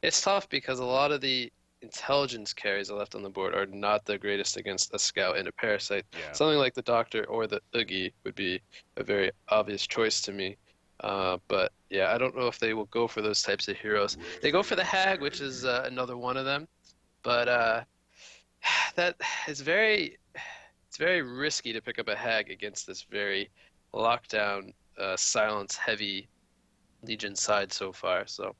It's tough because a lot of the intelligence carries left on the board are not the greatest against a scout and a parasite. Yeah. Something like the Doctor or the Oogie would be a very obvious choice to me. But yeah, I don't know if they will go for those types of heroes. They go for the Hag, which is another one of them, but that is it's very risky to pick up a Hag against this very lockdown, silence heavy Legion side so far. So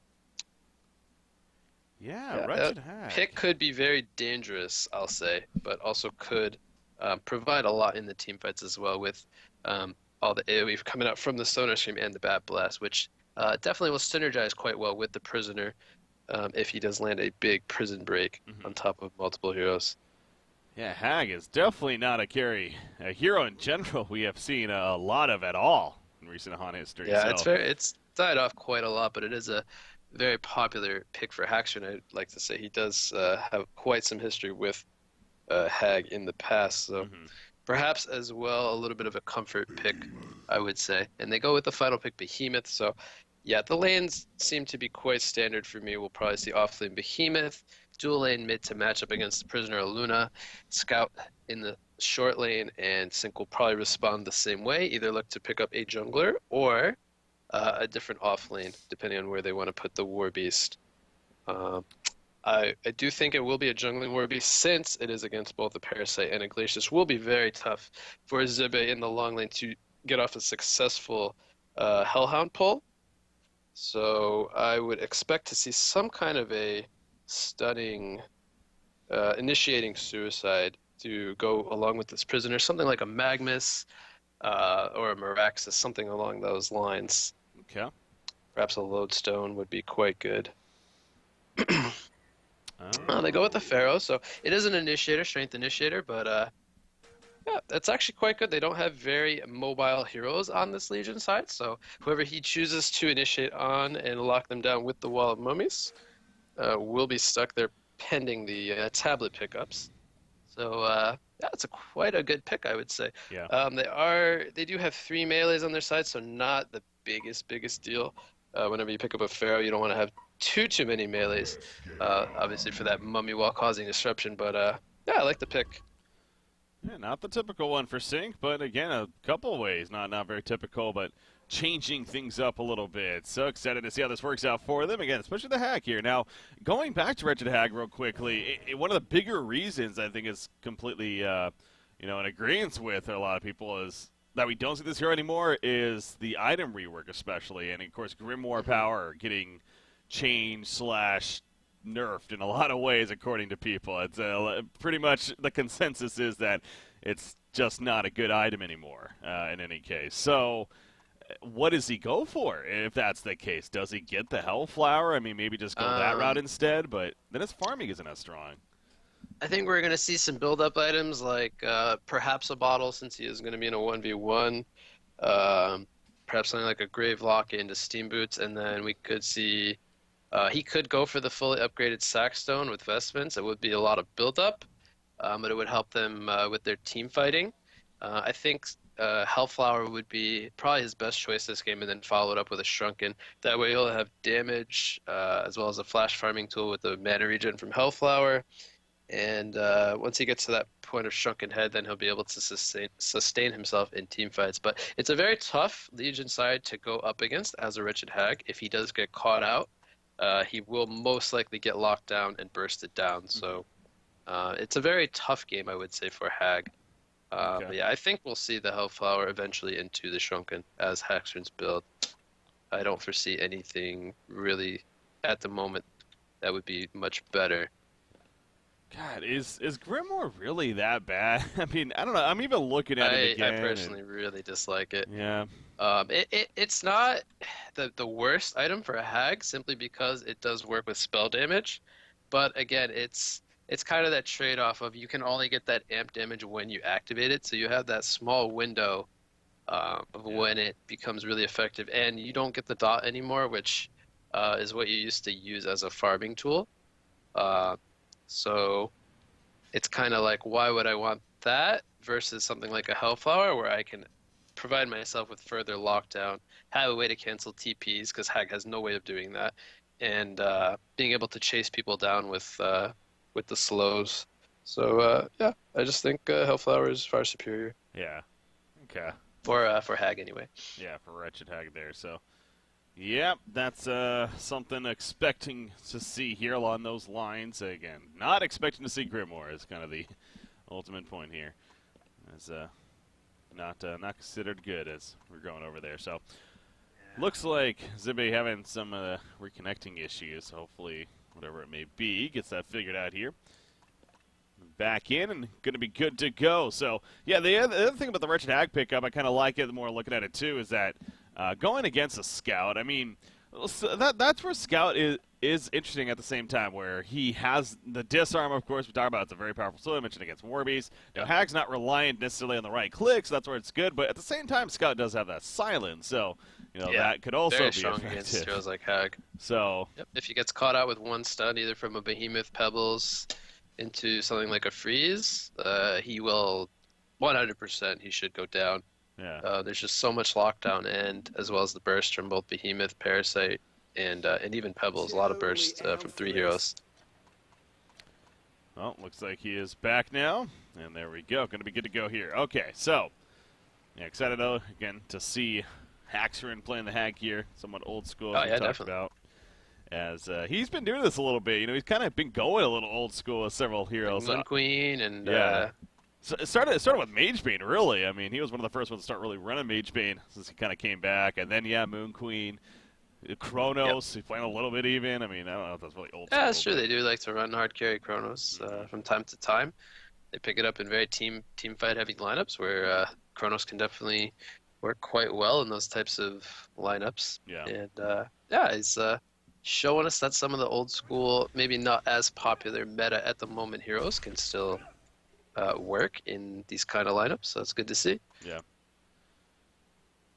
Yeah, yeah, Wretched that Hag. pick could be very dangerous, I'll say, but also could provide a lot in the team fights as well with all the AoE coming out from the Sonar Stream and the Bat Blast, which definitely will synergize quite well with the Prisoner if he does land a big prison break Hmm. on top of multiple heroes. Yeah, Hag is definitely not a carry. A hero in general we have seen a lot of at all in recent Han history. Yeah, So, it's died off quite a lot, but it is a very popular pick for Haxorn. I'd like to say he does have quite some history with Hag in the past, so mhm. perhaps as well a little bit of a comfort pick, I would say. And they go with the final pick, Behemoth. So yeah, the lanes seem to be quite standard for me. We'll probably see offlane Behemoth, dual lane mid to match up against the Prisoner Luna, Scout in the short lane, and Sync will probably respond the same way. Either look to pick up a jungler or a different off lane, depending on where they want to put the War Beast. Um, I do think it will be a jungling war beast since it is against both a Parasite and a Glacius. Will be very tough for Zibe in the long lane to get off a successful Hellhound pull. So I would expect to see some kind of a stunning initiating suicide to go along with this prisoner, something like a Magmus or a Meraxes, something along those lines. Okay. Perhaps a Lodestone would be quite good. They go with the Oh. Pharaoh, so it is an initiator, strength initiator, but yeah, that's actually quite good. They don't have very mobile heroes on this Legion side, so whoever he chooses to initiate on and lock them down with the Wall of Mummies will be stuck there pending the tablet pickups. So yeah, it's quite a good pick, I would say. Yeah. They do have three melees on their side, so not the biggest deal. Whenever you pick up a Pharaoh, you don't want to have too many melees, obviously for that mummy wall causing disruption. But yeah, I like the pick. Yeah, not the typical one for Sync, but again, a couple ways. Not very typical, but changing things up a little bit. So excited to see how this works out for them again, especially the Hag here. Now, going back to Wretched Hag real quickly, one of the bigger reasons I think is completely, in agreement with a lot of people is that we don't see this hero anymore is the item rework, especially, and of course Grimoire Hmm. power getting changed slash nerfed in a lot of ways, according to people. It's pretty much the consensus is that it's just not a good item anymore. In any case, so what does he go for if that's the case? Does he get the Hellflower? I mean, maybe just go that route Um, instead. But then his farming isn't as strong. I think we're gonna see some build-up items like perhaps a bottle since he is gonna be in a 1v1. Um, Perhaps something like a Grave Lock into Steam Boots, and then we could see he could go for the fully upgraded Sackstone with Vestments. It would be a lot of build-up, but it would help them with their team fighting. I think Hellflower would be probably his best choice this game, and then follow it up with a Shrunken. That way he'll have damage as well as a flash farming tool with the mana regen from Hellflower. And once he gets to that point of Shrunken Head, then he'll be able to sustain himself in team fights. But it's a very tough Legion side to go up against as a Wretched Hag. If he does get caught out, he will most likely get locked down and bursted down. Hmm. So it's a very tough game, I would say, for Hag. Okay. But yeah, I think we'll see the Hellflower eventually into the Shrunken as Haxorn's build. I don't foresee anything really at the moment that would be much better. God, is Grimoire really that bad? I mean, I don't know. I'm even looking at it I again, and personally really dislike it. yeah. It's not the worst item for a hag simply because it does work with spell damage, but again, it's kind of that trade-off of you can only get that amp damage when you activate it, so you have that small window of Yeah. when it becomes really effective, and you don't get the dot anymore, which is what you used to use as a farming tool. Uh, so it's kind of like, why would I want that versus something like a Hellflower where I can provide myself with further lockdown, have a way to cancel TPs because Hag has no way of doing that, and being able to chase people down with the slows. So yeah, I just think Hellflower is far superior Yeah. Okay. for Hag anyway. Yeah, for Wretched Hag there. So, yep, that's something expecting to see here along those lines. Again, not expecting to see Grimoire is kind of the ultimate point here. As not considered good as we're going over there. So, looks like Zibby having some reconnecting issues. Hopefully, whatever it may be, gets that figured out here. Back in and going to be good to go. So, yeah, the other thing about the Wretched Hag pickup, I kind of like it the more looking at it too, is that going against a Scout, I mean, that's where Scout is interesting at the same time, where he has the disarm, of course, we talked about it's a very powerful tool, I mentioned against Warbeast. Now, Hag's not reliant necessarily on the right click, so that's where it's good, but at the same time, Scout does have that silence, so, that could also very be strong effective. against heroes like Hag. So, yep, if he gets caught out with one stun, either from a Behemoth Pebbles into something like a freeze, he will 100% he should go down. yeah. There's just so much lockdown, and as well as the burst from both Behemoth, Parasite, and even Pebbles. A lot of burst from 3 heroes. Well, looks like he is back now, and there we go. Going to be good to go here. Okay, so yeah, excited though again to see Haxerin playing the Hag here, somewhat old school as we talked definitely. about. As he's been doing this a little bit, he's kind of been going a little old school with several heroes. Like Moon Queen and yeah. So it started with Magebane, really. I mean, he was one of the first ones to start really running Magebane since he kind of came back. And then, Moon Queen, Chronos, he's playing a little bit even. I mean, I don't know if that's really old school. Yeah, that's true. They do like to run hard carry Chronos from time to time. They pick it up in very team fight heavy lineups where Chronos can definitely work quite well in those types of lineups. Yeah. And he's showing us that some of the old school, maybe not as popular meta at the moment heroes can still work in these kind of lineups. So that's good to see. Yeah.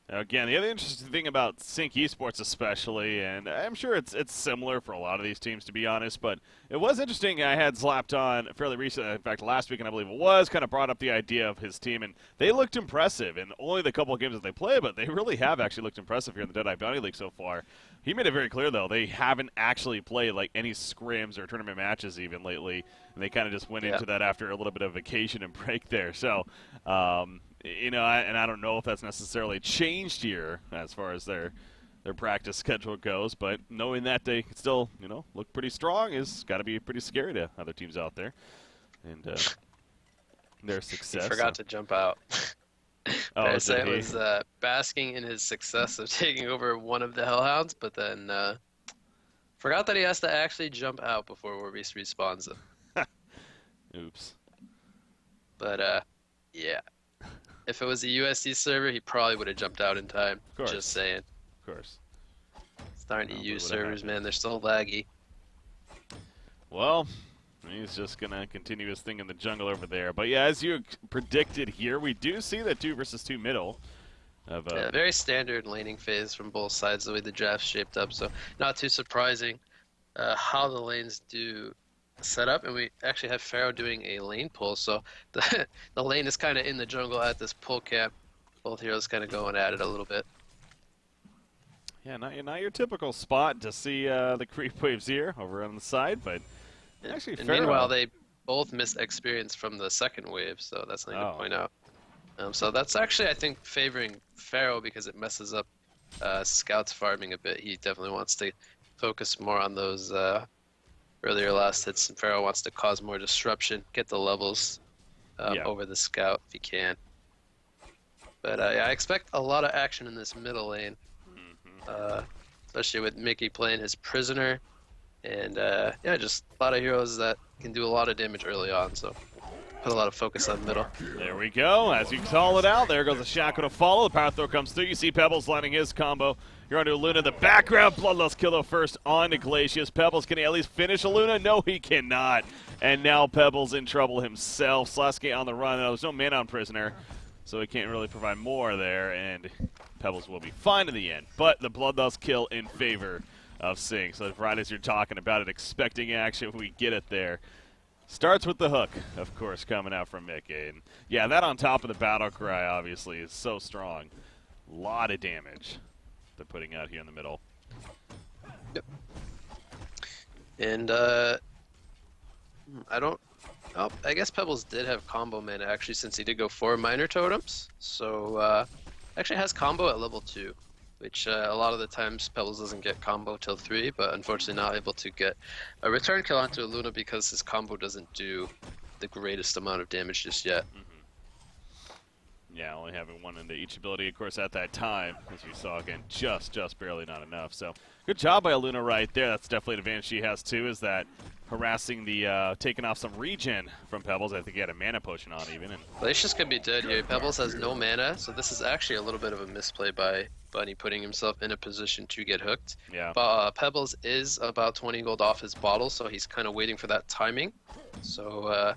Now, again, the other interesting thing about Sync Esports especially, and I'm sure it's similar for a lot of these teams, to be honest, but it was interesting. I had slapped on fairly recently, in fact, last week, and I believe it was, kind of brought up the idea of his team, and they looked impressive in only the couple of games that they play, but they really have actually looked impressive here in the Deadeye Bounty League so far. He made it very clear, though, they haven't actually played like any scrims or tournament matches even lately, and they kind of just went into that after a little bit of vacation and break there. So, and I don't know if that's necessarily changed here as far as their practice schedule goes, but knowing that they can still, look pretty strong is got to be pretty scary to other teams out there. And their success. He forgot to jump out. Parasite was basking in his success of taking over one of the Hellhounds, but then forgot that he has to actually jump out before Warbeast respawns him. Oops. But yeah. If it was a USD server, he probably would have jumped out in time. Of course. Just saying. Of course. Darn EU servers, man, they're still laggy. Well, he's just going to continue his thing in the jungle over there. But yeah, as you predicted here, we do see that 2 versus 2 middle. Very standard laning phase from both sides, the way the draft's shaped up. So not too surprising how the lanes do set up. And we actually have Pharaoh doing a lane pull. So the lane is kind of in the jungle at this pull camp. Both heroes kind of going at it a little bit. Yeah, not your typical spot to see the creep waves here over on the side, but actually Pharaoh. Meanwhile, they both missed experience from the second wave, so that's something to point out. So that's actually, I think, favoring Pharaoh because it messes up Scout's farming a bit. He definitely wants to focus more on those earlier last hits, and Pharaoh wants to cause more disruption, get the levels over the Scout if he can. But I expect a lot of action in this middle lane, especially with Mickey playing his prisoner, and just a lot of heroes that can do a lot of damage early on. So put a lot of focus on middle. There we go. As you call it out, there goes the Shackle to follow. The power throw comes through. You see Pebbles lining his combo. You're onto Luna in the background. Bloodlust kill though first on to Glacius. Pebbles, can he at least finish a Luna? No, he cannot. And now Pebbles in trouble himself. Slaske on the run. There's no mana on Prisoner, so he can't really provide more there. And Pebbles will be fine in the end. But the Bloodlust kill in favor of Sing. So right as you're talking about it, expecting action, we get it there. Starts with the hook, of course, coming out from Mickey. And yeah, that on top of the battle cry, obviously, is so strong. A lot of damage they're putting out here in the middle. Yep. And I don't. Oh, I guess Pebbles did have combo mana actually, since he did go 4 minor totems. So actually has combo at level 2, which a lot of the times Pebbles doesn't get combo till 3, but unfortunately not able to get a return kill onto Luna because his combo doesn't do the greatest amount of damage just yet. Yeah, only having one into each ability, of course, at that time, as you saw again, just barely not enough. So good job by Luna right there. That's definitely an advantage she has too, is that harassing the taking off some regen from Pebbles. I think he had a mana potion on even. And Glacius could be dead here. Pebbles has no mana, so this is actually a little bit of a misplay by Bunny putting himself in a position to get hooked. yeah, But Pebbles is about 20 gold off his bottle, so he's kind of waiting for that timing. So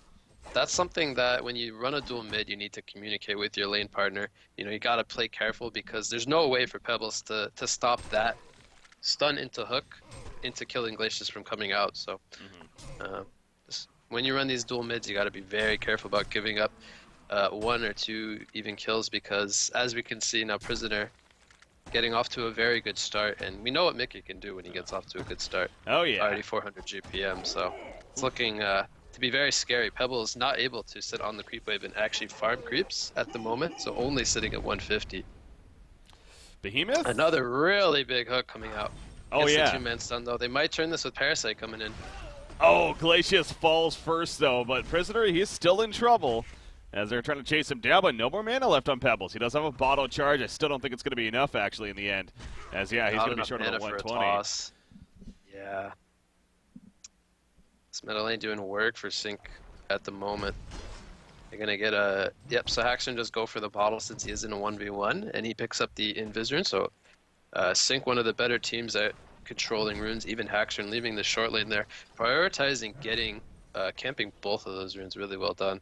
that's something that when you run a dual mid, you need to communicate with your lane partner. You know, you gotta play careful because there's no way for Pebbles to stop that stun into hook into killing Glacius from coming out. So when you run these dual mids, you gotta be very careful about giving up 1 or 2 even kills, because as we can see now, Prisoner getting off to a very good start, and we know what Mickey can do when he gets off to a good start. oh yeah, Already 400 GPM, so it's looking to be very scary. Pebble is not able to sit on the creep wave and actually farm creeps at the moment, so only sitting at 150. Behemoth. Another really big hook coming out. Oh Gets yeah. the 2-man stun though. They might turn this with Parasite coming in. Oh, Glacius falls first though, but Prisoner, he's still in trouble as they're trying to chase him down, but no more mana left on Pebbles. He does have a bottle charge. I still don't think it's going to be enough actually in the end, as yeah, he's going to be short of a 120. Yeah. This meta lane doing work for Sync at the moment. They're gonna get a so Haxton just go for the bottle since he is in a 1v1, and he picks up the Invis. So Sync, one of the better teams at controlling runes, even Haxton leaving the short lane there, prioritizing getting camping both of those runes. Really well done.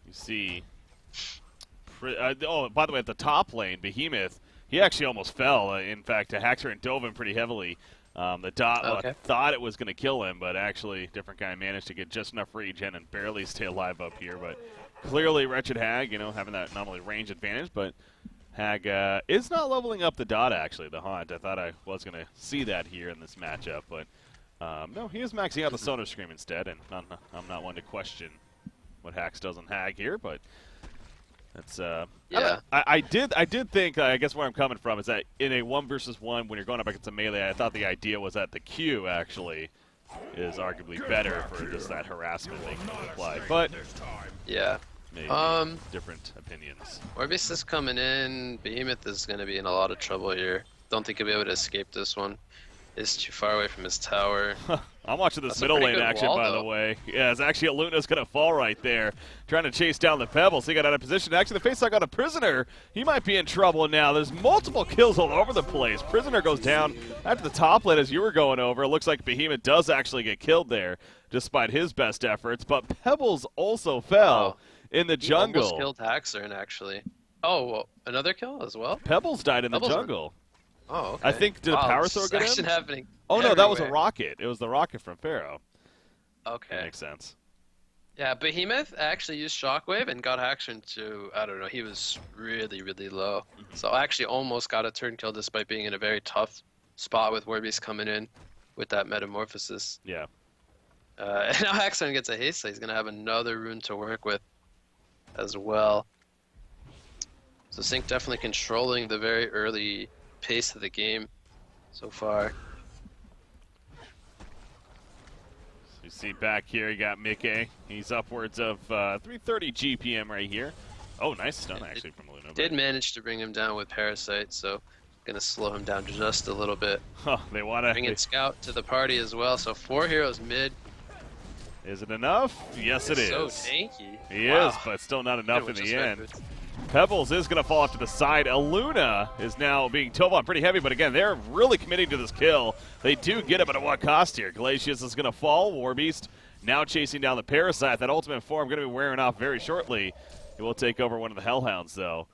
You see, oh, by the way, at the top lane, Behemoth, he actually almost fell. In fact, Haxton dove him pretty heavily. The dot thought it was going to kill him, but actually, different guy managed to get just enough regen and barely stay alive up here. But clearly, Wretched Hag, you know, having that not only range advantage, but Hag is not leveling up the dot, actually, the Haunt. I thought I was going to see that here in this matchup, but no, he is maxing out the Sonar Scream instead, and I'm not one to question what Hax does on Hag here, but that's yeah. I did think, I guess where I'm coming from is that in a 1 versus 1, when you're going up against a melee, I thought the idea was that the Q actually is arguably better for just that harassment they can apply, but yeah. maybe different opinions. Orbeez is coming in. Behemoth is going to be in a lot of trouble here. Don't think he'll be able to escape this one. Is too far away from his tower. I'm watching this middle lane action, by the way. Yeah, it's actually Luna's going to fall right there, trying to chase down the Pebbles. He got out of position. Actually, the face-lock on a Prisoner. He might be in trouble now. There's multiple kills all over the place. Prisoner goes down after the top lane as you were going over. It looks like Behemoth does actually get killed there, despite his best efforts. But Pebbles also fell in the jungle. He almost killed Haxorn, actually. Oh, well, another kill as well? Pebbles died in the jungle. Oh, okay. I think, did a power throw get action him? Happening Oh, no, everywhere. that was a rocket. It was the rocket from Pharaoh. Okay. That makes sense. Yeah, Behemoth actually used Shockwave and got Haxorn to, I don't know, he was really, really low. So I actually almost got a turn kill despite being in a very tough spot with Warbeast coming in with that Metamorphosis. Yeah. And now Haxorn gets a haste, so he's going to have another rune to work with as well. So Sync definitely controlling the very early pace of the game so far. So you see back here, you got Mickey. He's upwards of 330 GPM right here. Oh, nice stun actually from Luna. Did manage to bring him down with Parasite, so gonna slow him down just a little bit. Huh, they want to bring in Scout to the party as well. So 4 heroes mid. Is it enough? Yes, it is. So tanky. He is, but still not enough in the end. Pebbles is going to fall off to the side. Aluna is now being towed on pretty heavy, but again, they're really committing to this kill. They do get it, but at what cost here? Glacius is going to fall. Warbeast now chasing down the Parasite. That ultimate form going to be wearing off very shortly. It will take over one of the Hellhounds, though.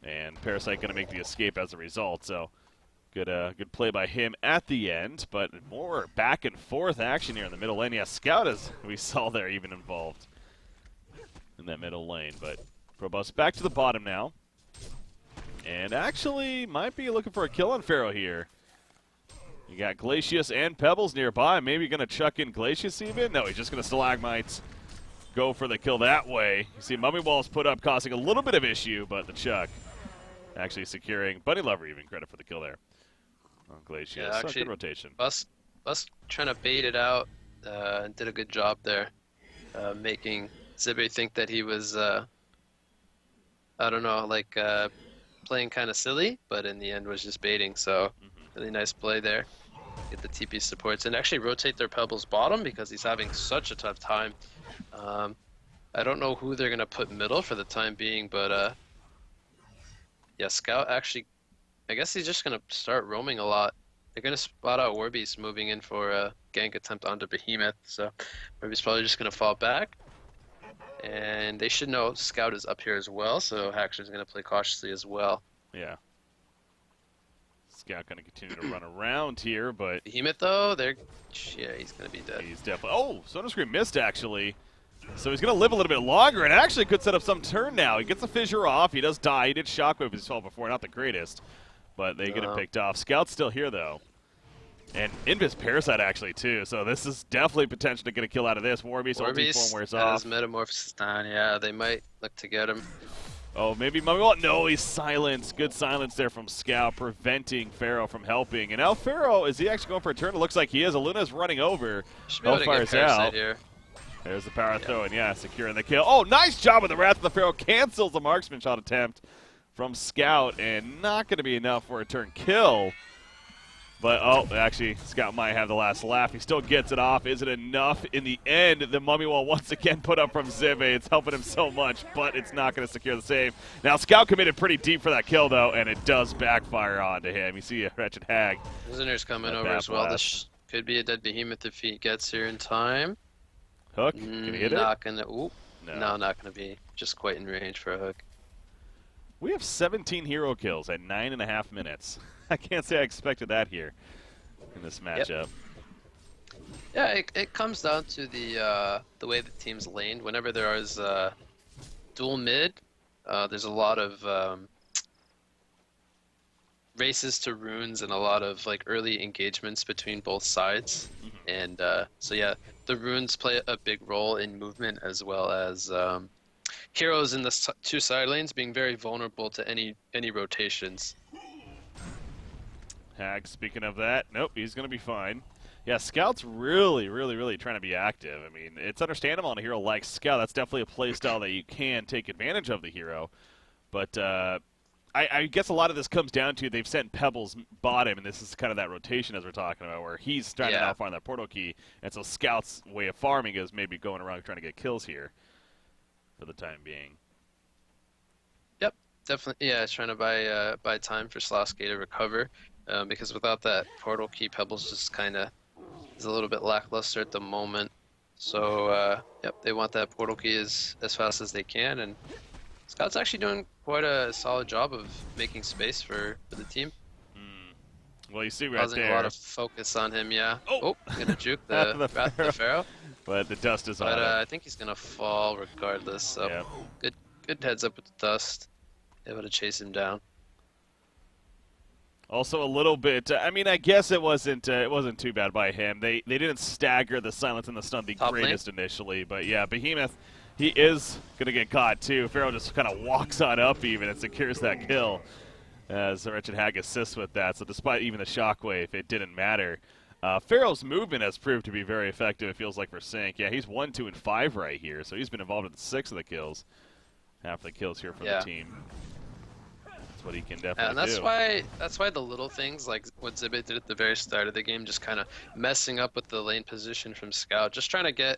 And Parasite going to make the escape as a result. So good play by him at the end, but more back and forth action here in the middle lane. Yeah, Scout, as we saw there, even involved in that middle lane, but Probus back to the bottom now. And actually might be looking for a kill on Pharaoh here. You got Glacius and Pebbles nearby. Maybe going to chuck in Glacius even? No, he's just going to Stalagmites. Go for the kill that way. You see Mummy Walls put up, causing a little bit of issue, but the chuck actually securing. Bunny Lover even credit for the kill there. On Glacius. Yeah, actually, good rotation. Us trying to bait it out did a good job there, making Zibby think that he was, I don't know, like playing kind of silly, but in the end was just baiting. So really nice play there. Get the TP supports and actually rotate their Pebbles bottom because he's having such a tough time. I don't know who they're going to put middle for the time being, but yeah, Scout actually, I guess he's just going to start roaming a lot. They're going to spot out Warbeast moving in for a gank attempt onto Behemoth, so Warbeast probably just going to fall back. And they should know Scout is up here as well, so Haxor's going to play cautiously as well. Yeah. Scout going to continue to run around here, but... Behemoth, though, yeah, he's going to be dead. He's definitely... Oh, Sonar Scream missed, actually. So he's going to live a little bit longer, and actually could set up some turn now. He gets the Fissure off. He does die. He did Shockwave as well before, not the greatest. But they get it picked off. Scout's still here, though. And Invis Parasite, actually, too. So this is definitely potential to get a kill out of this. Warbeast ulti form wears off. Metamorphosis down, yeah. They might look to get him. Oh, maybe Mummy Wall. No, he's silenced. Good silence there from Scout, preventing Pharaoh from helping. And now Pharaoh, is he actually going for a turn? It looks like he is. Aluna's running over. Hellfire's out. Here. There's the power throw, and yeah, securing the kill. Oh, nice job with the Wrath of the Pharaoh. Cancels the marksman shot attempt from Scout, and not going to be enough for a turn kill. But, oh, actually, Scout might have the last laugh. He still gets it off. Is it enough? In the end, the Mummy Wall once again put up from Zive. It's helping him so much, but it's not going to secure the save. Now, Scout committed pretty deep for that kill, though, and it does backfire onto him. You see a Wretched Hag. Prisoner's coming over as well. This could be a dead Behemoth if he gets here in time. Hook? Can he hit not gonna. Ooh, no, not gonna be. Just quite in range for a hook. We have 17 hero kills at 9.5 minutes. I can't say I expected that here in this matchup. Yep. Yeah, it comes down to the way the team's laned. Whenever there is dual mid, there's a lot of races to runes and a lot of like early engagements between both sides. And so yeah, the runes play a big role in movement as well as heroes in the two side lanes being very vulnerable to any rotations. Hag, speaking of that, nope, he's going to be fine. Yeah, Scout's really trying to be active. I mean, it's understandable on a hero like Scout. That's definitely a playstyle that you can take advantage of the hero. But I guess a lot of this comes down to they've sent Pebbles bottom, and this is kind of that rotation as we're talking about, where he's trying to outfarm that portal key. And so Scout's way of farming is maybe going around trying to get kills here for the time being. Yep, definitely. Yeah, it's trying to buy time for Slosky to recover. Because without that portal key, Pebbles just kind of is a little bit lackluster at the moment. So, yep, they want that portal key as fast as they can. And Scout's actually doing quite a solid job of making space for the team. Well, you see right causing there. a lot of focus on him, yeah. Oh, gonna juke the Wrath of the Pharaoh. But the dust is on him. I think he's gonna fall regardless. So good heads up with the dust. Able to chase him down. Also a little bit, I mean, I guess it wasn't too bad by him. They didn't stagger the silence and the stun the greatest initially, but yeah, Behemoth, he is going to get caught too. Pharaoh just kind of walks on up even and secures that kill as the Wretched Hag assists with that. So despite even the shockwave, it didn't matter. Pharaoh's movement has proved to be very effective, it feels like, for Sync. Yeah, he's 1, 2, and 5 right here, so he's been involved in 6 of the kills. Half the kills here for the team. What he can definitely and that's why the little things like what Zibit did at the very start of the game, just kind of messing up with the lane position from Scout, just trying to get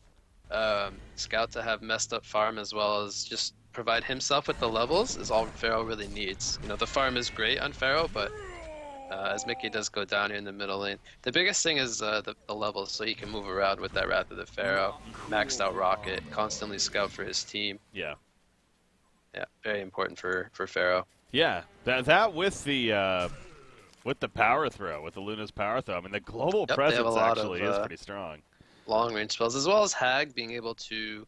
Scout to have messed up farm as well as just provide himself with the levels is all Pharaoh really needs. You know, the farm is great on Pharaoh, but as Mickey does go down here in the middle lane, the biggest thing is the levels, so he can move around with that Wrath of the Pharaoh, maxed out Rocket, constantly scout for his team. Yeah, very important for Pharaoh. Yeah, that with the power throw, with the Luna's power throw, I mean, the global presence actually is pretty strong. Long range spells, as well as Hag being able to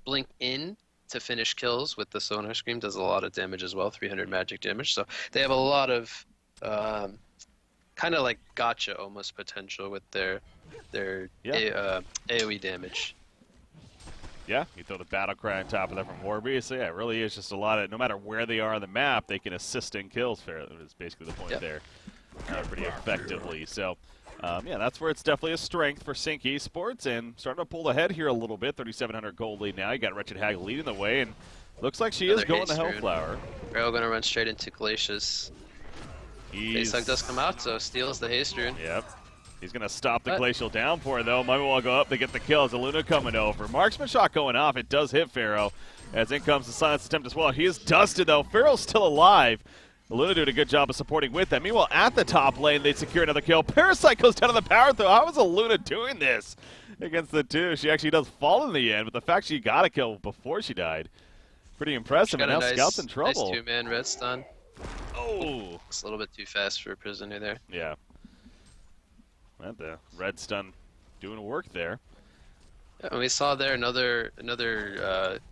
blink in to finish kills with the Sonar Scream does a lot of damage as well, 300 magic damage. So they have a lot of kind of like gotcha almost potential with their AoE damage. Yeah, you throw the battle cry on top of that from Warby. So yeah, it really is just a lot of, no matter where they are on the map, they can assist in kills fairly. Is basically the point there, pretty effectively. So yeah, that's where it's definitely a strength for Sync Esports, and starting to pull ahead here a little bit. 3,700 gold lead now. You got Wretched Hag leading the way, and looks like she is going to Hellflower. We're gonna run straight into Glacius. Facehug does come out, so steals the haste rune. Yep. He's going to stop the Glacial Downpour, though. Might well go up to get the kill as the Luna coming over. Marksman shot going off. It does hit Pharaoh, as in comes the silence attempt as well. He is dusted, though. Pharaoh's still alive. The Luna doing a good job of supporting with that. Meanwhile, at the top lane, they secure another kill. Parasite goes down to the power throw. How is the Luna doing this against the two? She actually does fall in the end, but the fact she got a kill before she died, pretty impressive. And now Scout's in trouble. Nice two-man red stun. Oh. It's a little bit too fast for a prisoner there. Yeah. Well, the red stun doing work there. Yeah, and we saw there another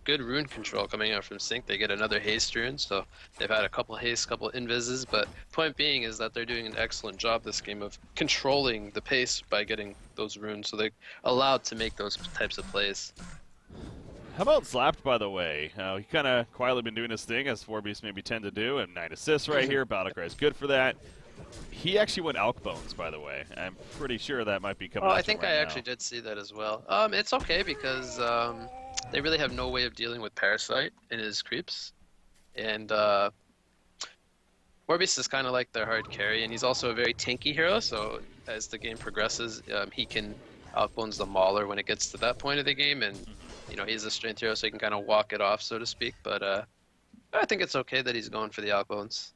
good rune control coming out from Sync. They get another haste rune, so they've had a couple haste, couple invises, but point being is that they're doing an excellent job this game of controlling the pace by getting those runes, so they're allowed to make those types of plays. How about Slapped, by the way? He kind of quietly been doing his thing, as 4Beasts maybe tend to do, and 9 assists right here. Battlecry is good for that. He actually went Elk Bones, by the way. I'm pretty sure that might be coming out. I think I actually did see that as well. It's okay because they really have no way of dealing with Parasite and his creeps. And Morbius is kind of like their hard carry, and he's also a very tanky hero, so as the game progresses, he can outbones the Mauler when it gets to that point of the game, and you know, he's a strength hero, so he can kind of walk it off, so to speak. But I think it's okay that he's going for the outbones.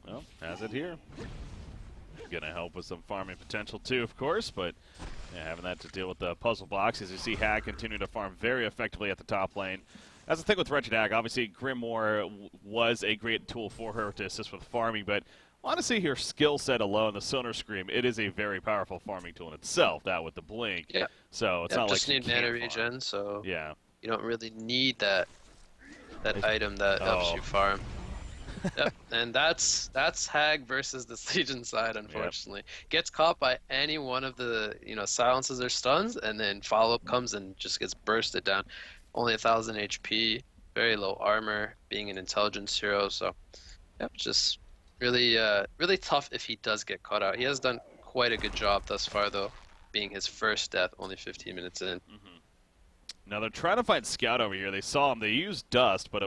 Well, has it here. Gonna help with some farming potential too, of course, but yeah, having that to deal with the puzzle blocks as you see Hag continue to farm very effectively at the top lane. That's the thing with Wretched Hag. Obviously, Grimoire was a great tool for her to assist with farming, but honestly, her skill set alone, the Sonar Scream, it is a very powerful farming tool in itself, that with the Blink. Yeah. So it's not just like need mana regen, so yeah, you don't really need that item that helps you farm. Yep, and that's Hag versus this Legion side, unfortunately. Yep. Gets caught by any one of the silences or stuns, and then follow-up comes and just gets bursted down. Only 1,000 HP, very low armor, being an intelligence hero, so yep, just really really tough if he does get caught out. He has done quite a good job thus far, though, being his first death, only 15 minutes in. Now they're trying to find Scout over here. They saw him. They used Dust, but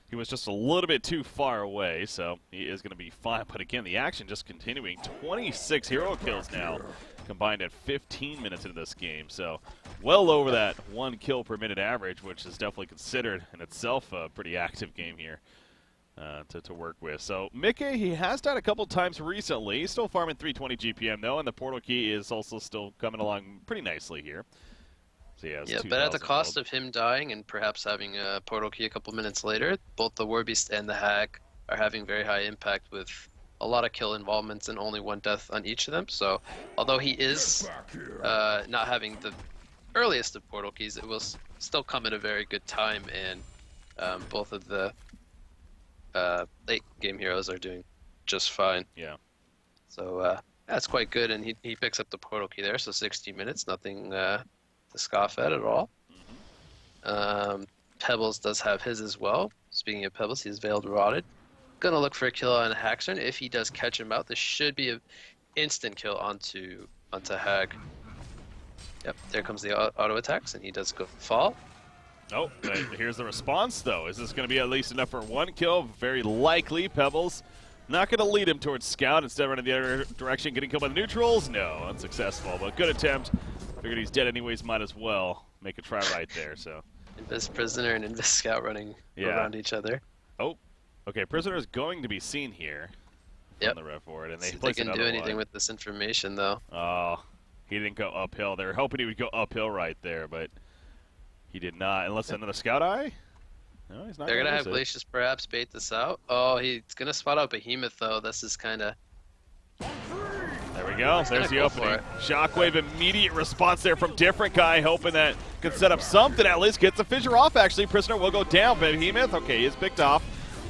he was just a little bit too far away, so he is going to be fine. But again, the action just continuing. 26 hero kills now, combined at 15 minutes into this game. So well over that 1 kill per minute average, which is definitely considered in itself a pretty active game here to work with. So Mickey, he has died a couple times recently. He's still farming 320 GPM, though, and the portal key is also still coming along pretty nicely here. So yeah, but at the cost of him dying and perhaps having a portal key a couple minutes later, both the Warbeast and the Hag are having very high impact with a lot of kill involvements and only 1 death on each of them. So although he is not having the earliest of portal keys, it will still come at a very good time, and both of the late game heroes are doing just fine. Yeah. So that's quite good, and he picks up the portal key there, so 60 minutes, nothing to scoff at all. Pebbles does have his as well. Speaking of Pebbles, he's Veiled Rotted. Gonna look for a kill on Haxorn. If he does catch him out, this should be an instant kill onto Hag. Yep, there comes the auto attacks, and he does go fall. Oh, here's the response, though. Is this going to be at least enough for 1 kill? Very likely. Pebbles not going to lead him towards Scout. Instead, running the other direction, getting killed by the neutrals. No, unsuccessful, but good attempt. Figured he's dead anyways, might as well make a try right there. So Invis Prisoner and Invis Scout running around each other. Oh, okay. Prisoner is going to be seen here on the ref board, and they can do anything with this information, though. Oh, he didn't go uphill. They were hoping he would go uphill right there, but he did not. Unless another Scout Eye. No, he's not. They're gonna have Glacius perhaps bait this out. Oh, he's gonna spot out Behemoth, though. This is kind of. There we go. There's the opening. Shockwave, immediate response there from Different Guy, hoping that could set up something, at least gets the fissure off, actually. Prisoner will go down. Behemoth, okay, he is picked off.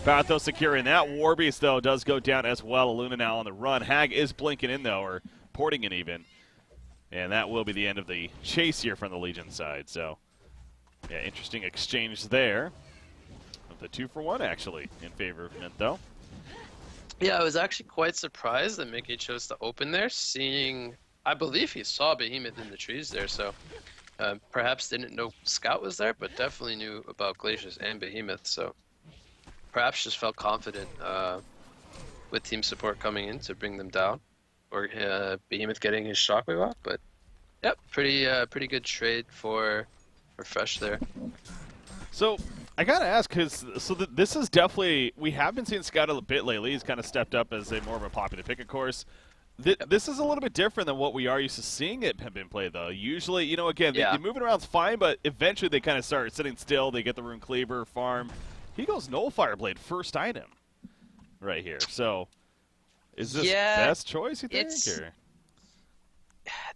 Pathos securing that. Warbeast, though, does go down as well. Luna now on the run. Hag is blinking in, though, or porting in even. And that will be the end of the chase here from the Legion side. So, yeah, interesting exchange there. Of the 2-for-1, actually, in favor of Mint, though. Yeah, I was actually quite surprised that Mickey chose to open there, seeing, I believe he saw Behemoth in the trees there, so perhaps didn't know Scout was there, but definitely knew about Glacius and Behemoth, so perhaps just felt confident with team support coming in to bring them down, or Behemoth getting his Shockwave off, but yep, pretty good trade for Fresh there. So, I gotta ask, because this is definitely, we have been seeing Scout a bit lately. He's kind of stepped up as a more of a popular pick, of course. This is a little bit different than what we are used to seeing it have been played, though. Usually, you know, again, the moving around's fine, but eventually they kind of start sitting still. They get the Rune Cleaver, farm. He goes Null Fireblade, first item right here. So, is this best choice, you think?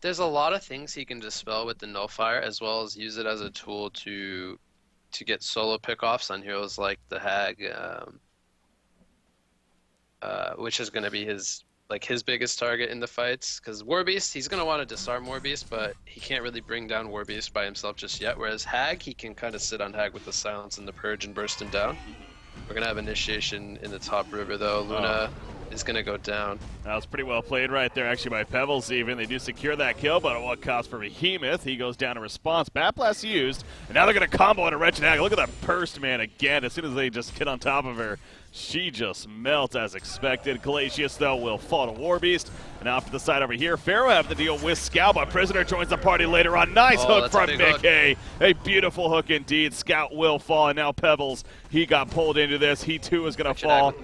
There's a lot of things he can dispel with the Nullfire, as well as use it as a tool to get solo pickoffs on heroes like the Hag, which is going to be his biggest target in the fights. Because Warbeast, he's going to want to disarm Warbeast, but he can't really bring down Warbeast by himself just yet. Whereas Hag, he can kind of sit on Hag with the Silence and the Purge and burst him down. We're going to have Initiation in the top river, though. Luna is going to go down. That was pretty well played right there, actually, by Pebbles even. They do secure that kill, but at what cost for Behemoth? He goes down in response. Bat Blast used, and now they're going to combo on a Wretched Hag. Look at that Pursed Man again. As soon as they just get on top of her, she just melts as expected. Glacius, though, will fall to Warbeast. And off to the side over here, Pharaoh have to deal with Scout, but Prisoner joins the party later on. Nice hook from Mickey. A beautiful hook indeed. Scout will fall, and now Pebbles, he got pulled into this. He, too, is going to fall.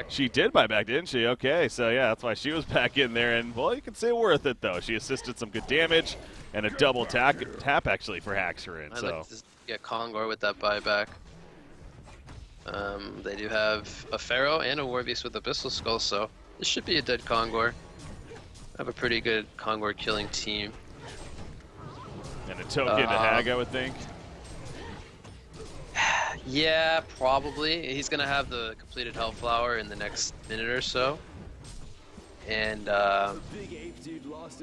She did buy back, didn't she? Okay, so, yeah, that's why she was back in there. And, well, you can say worth it, though. She assisted some good damage and a double tap actually, for Haxerin. I'd like to get Kongor with that buyback. They do have a Pharaoh and a Warbeast with Abyssal Skull, so this should be a dead Kongor. Have a pretty good Kongor killing team. And a token to Hag, I would think. Yeah, probably. He's going to have the completed Hellflower in the next minute or so. And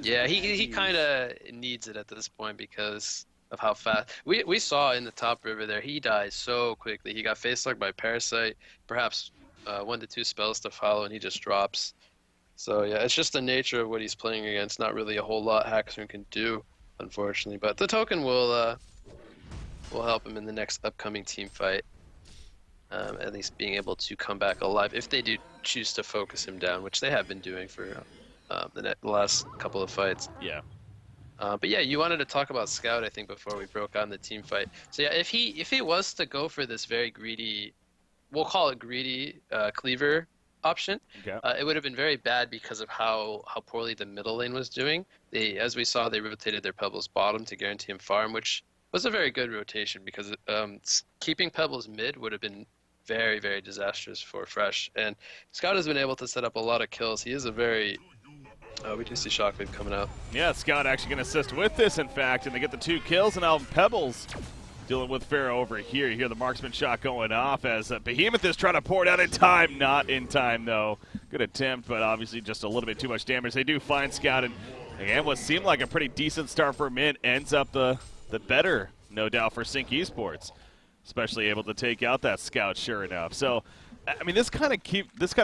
yeah, he kind of needs it at this point because of how fast we saw in the top river there. He dies so quickly. He got face locked by Parasite, perhaps 1 to 2 spells to follow, and he just drops. So yeah, it's just the nature of what he's playing against. Not really a whole lot Haxerin can do, unfortunately. But the token will help him in the next upcoming team fight. At least being able to come back alive if they do choose to focus him down, which they have been doing for the last couple of fights. Yeah. But yeah, you wanted to talk about Scout, I think, before we broke on the team fight. So yeah, if he was to go for this very greedy, we'll call it greedy cleaver option, it would have been very bad because of how poorly the middle lane was doing. As we saw, they rotated their Pebbles bottom to guarantee him farm, which was a very good rotation because keeping Pebbles mid would have been very, very disastrous for Fresh. And Scout has been able to set up a lot of kills. He is a very... we do see Shockwave coming out. Yeah, Scout actually going to assist with this, in fact, and they get the 2 kills, and now Pebbles dealing with Pharaoh over here. You hear the marksman shot going off as Behemoth is trying to pour it out in time. Not in time, though. Good attempt, but obviously just a little bit too much damage. They do find Scout, and again, what seemed like a pretty decent start for Mint ends up the better, no doubt, for Sync Esports. Especially able to take out that Scout, sure enough. So, I mean, this kind of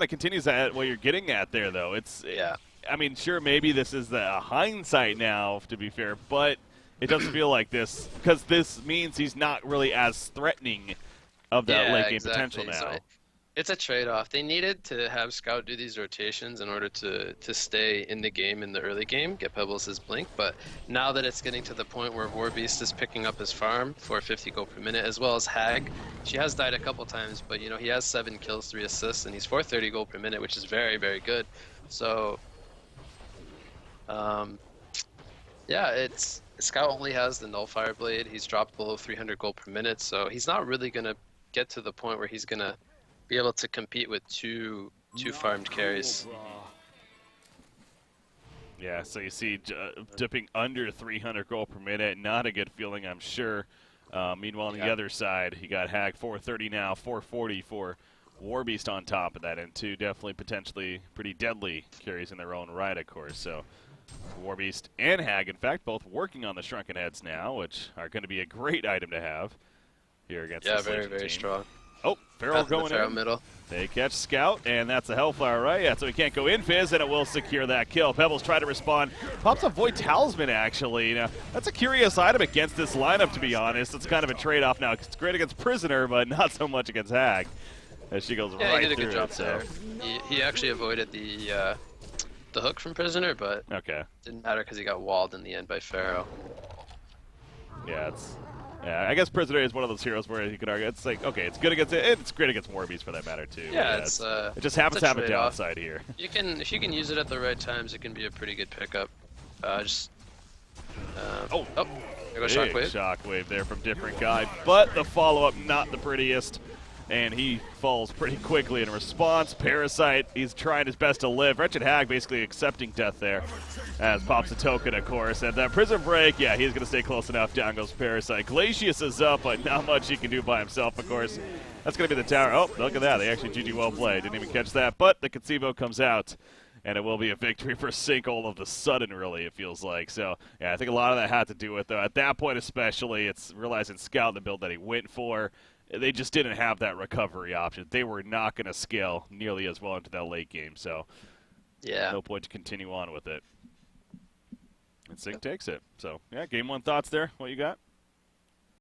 continues at what you're getting at there, though. Yeah. I mean, sure, maybe this is the hindsight now, to be fair, but it doesn't feel like this because this means he's not really as threatening of that late game potential now. So it's a trade-off. They needed to have Scout do these rotations in order to stay in the game in the early game, get Pebbles his blink, but now that it's getting to the point where Warbeast is picking up his farm for 50 gold per minute, as well as Hag. She has died a couple times, but you know, he has 7 kills, 3 assists, and he's 430 gold per minute, which is very, very good. So yeah, Scout only has the Nullfire Blade. He's dropped below 300 gold per minute, so he's not really going to get to the point where he's going to be able to compete with two farmed carries. Yeah, so you see dipping under 300 gold per minute. Not a good feeling, I'm sure. Meanwhile, on the other side, he got Hag 430 now, 440 for War Beast on top of that, and two definitely potentially pretty deadly carries in their own right, of course. So War Beast and Hag, in fact, both working on the Shrunken Heads now, which are going to be a great item to have here against Yeah, this very, Legion very team. strong. Oh, Pharaoh going Pharaoh in. middle. They catch Scout, and that's a Hellfire, right? Yeah, so he can't go in Fizz, and it will secure that kill. Pebbles try to respond. Pops a Void Talisman, actually. Now, that's a curious item against this lineup, to be honest. It's kind of a trade-off now. It's great against Prisoner, but not so much against Hag, as she goes Yeah, right he did a through good job it. there. He actually avoided the hook from Prisoner, but Okay. didn't matter because he got walled in the end by Pharaoh. Yeah, I guess Prisoner is one of those heroes where you could argue it's like, okay, it's good against it, it's great against War Beast for that matter too. Yeah, it just happens to have a downside here. If you can use it at the right times, it can be a pretty good pickup. There goes Shockwave. Shockwave there from different guy, but the follow-up not the prettiest, and he falls pretty quickly in response. Parasite, he's trying his best to live. Wretched Hag basically accepting death there, as pops a token, of course. And that Prison Break, yeah, he's going to stay close enough. Down goes Parasite. Glacius is up, but not much he can do by himself, of course. That's going to be the tower. Oh, look at that. They actually GG well played. Didn't even catch that, but the Concevo comes out. And it will be a victory for Sync all of the sudden, really, it feels like. So, yeah, I think a lot of that had to do with, though, at that point especially, it's realizing Scout, the build that he went for, they just didn't have that recovery option. They were not going to scale nearly as well into that late game. So, yeah, no point to continue on with it. And Sync takes it. So, yeah, game one thoughts there. What you got?